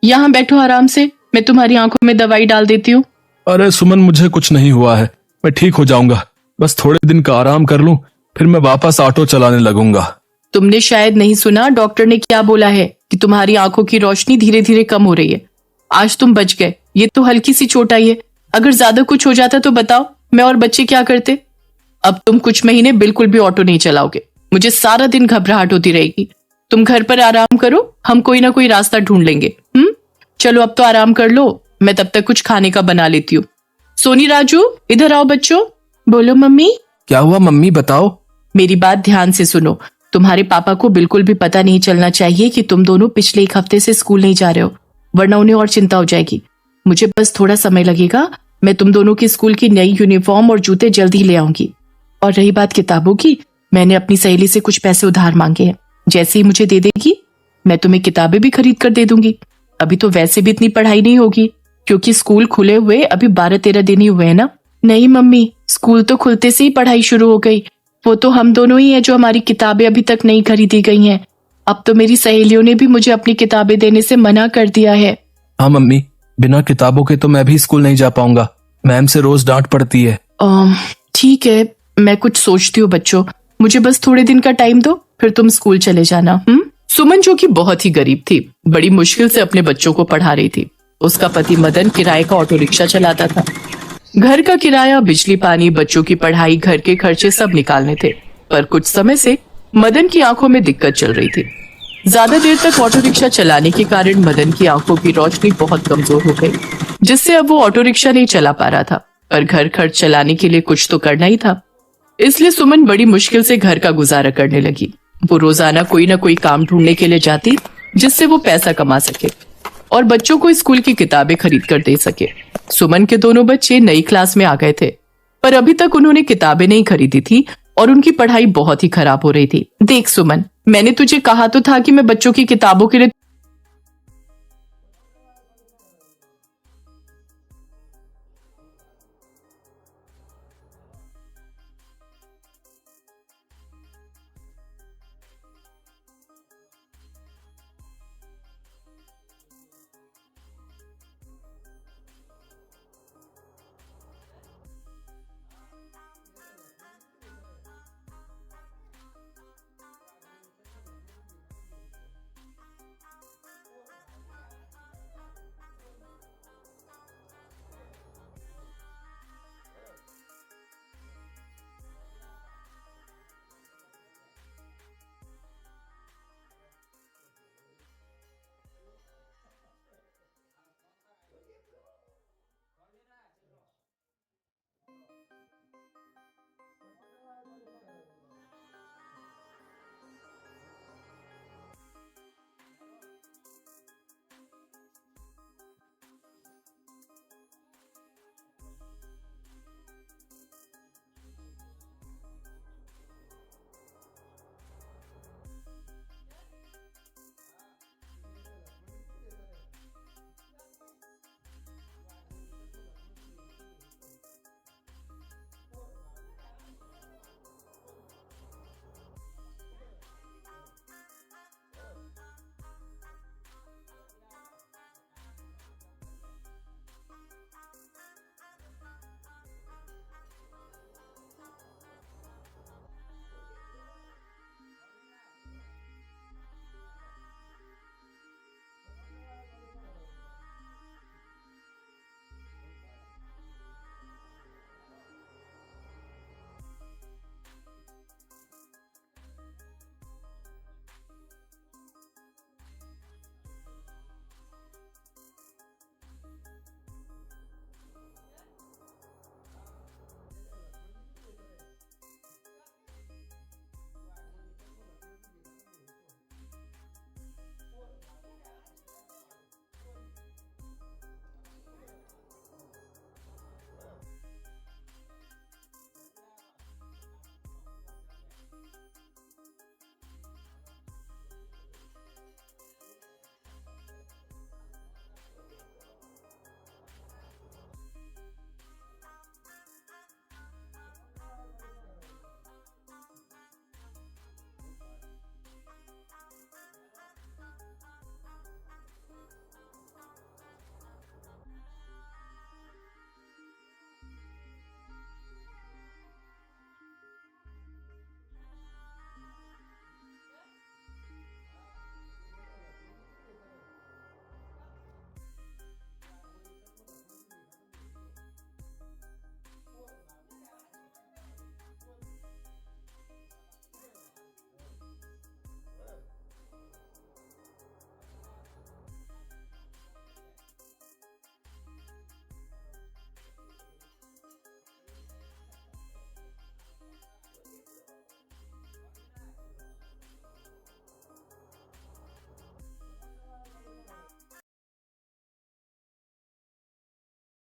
यहाँ बैठो आराम से, मैं तुम्हारी आंखों में दवाई डाल देती हूँ। अरे सुमन, मुझे कुछ नहीं हुआ है, मैं ठीक हो जाऊंगा। बस थोड़े दिन का आराम कर लूं, फिर मैं वापस ऑटो चलाने लगूंगा। तुमने शायद नहीं सुना डॉक्टर ने क्या बोला है कि तुम्हारी आंखों की रोशनी धीरे धीरे कम हो रही है। आज तुम बच गए, ये तो हल्की सी चोट आई है। अगर ज्यादा कुछ हो जाता तो बताओ, मैं और बच्चे क्या करते। अब तुम कुछ महीने बिल्कुल भी ऑटो नहीं चलाओगे, मुझे सारा दिन घबराहट होती रहेगी। तुम घर पर आराम करो, हम कोई ना कोई रास्ता ढूंढ लेंगे। चलो अब तो आराम कर लो, मैं तब तक कुछ खाने का बना लेती हूँ। सोनी, राजू, इधर आओ बच्चों। बोलो मम्मी। क्या हुआ मम्मी, बताओ। मेरी बात ध्यान से सुनो। तुम्हारे पापा को बिल्कुल भी पता नहीं चलना चाहिए कि तुम दोनों पिछले 1 हफ्ते से स्कूल नहीं जा रहे हो, वरना उन्हें और चिंता हो जाएगी। मुझे बस थोड़ा समय लगेगा, मैं तुम दोनों की स्कूल की नई यूनिफॉर्म और जूते जल्द ही ले आऊंगी। और रही बात किताबों की, मैंने अपनी सहेली से कुछ पैसे उधार मांगे हैं, जैसे ही मुझे दे देगी मैं तुम्हें किताबें भी खरीद कर दे दूंगी। अभी तो वैसे भी इतनी पढ़ाई नहीं होगी, क्योंकि स्कूल खुले हुए अभी 12-13 दिन ही हुए हैं ना। नहीं मम्मी, स्कूल तो खुलते से ही पढ़ाई शुरू हो गई। वो तो हम दोनों ही हैं जो हमारी किताबें अभी तक नहीं खरीदी गई हैं। अब तो मेरी सहेलियों ने भी मुझे अपनी किताबें देने से मना कर दिया है। हाँ मम्मी, बिना किताबों के तो मैं भी स्कूल नहीं जा पाऊंगा, मैम से रोज डांट पड़ती है। ठीक है, मैं कुछ सोचती हूँ बच्चों, मुझे बस थोड़े दिन का टाइम दो, फिर तुम स्कूल चले जाना। सुमन, जो कि बहुत ही गरीब थी, बड़ी मुश्किल से अपने बच्चों को पढ़ा रही थी। उसका पति मदन किराए का ऑटो रिक्शा चलाता था। घर का किराया, बिजली पानी, बच्चों की पढ़ाई, घर के खर्चे सब निकालने थे। पर कुछ समय से मदन की आंखों में दिक्कत चल रही थी। ज्यादा देर तक ऑटो रिक्शा चलाने के कारण मदन की आंखों की रोशनी बहुत कमजोर हो गई, जिससे अब वो ऑटो रिक्शा नहीं चला पा रहा था। पर घर खर्च चलाने के लिए कुछ तो करना ही था, इसलिए सुमन बड़ी मुश्किल से घर का गुजारा करने लगी। वो रोजाना कोई ना कोई काम ढूंढने के लिए जाती, जिससे वो पैसा कमा सके और बच्चों को स्कूल की किताबें खरीद कर दे सके। सुमन के दोनों बच्चे नई क्लास में आ गए थे, पर अभी तक उन्होंने किताबें नहीं खरीदी थी और उनकी पढ़ाई बहुत ही खराब हो रही थी। देख सुमन, मैंने तुझे कहा तो था कि मैं बच्चों की किताबों के लिए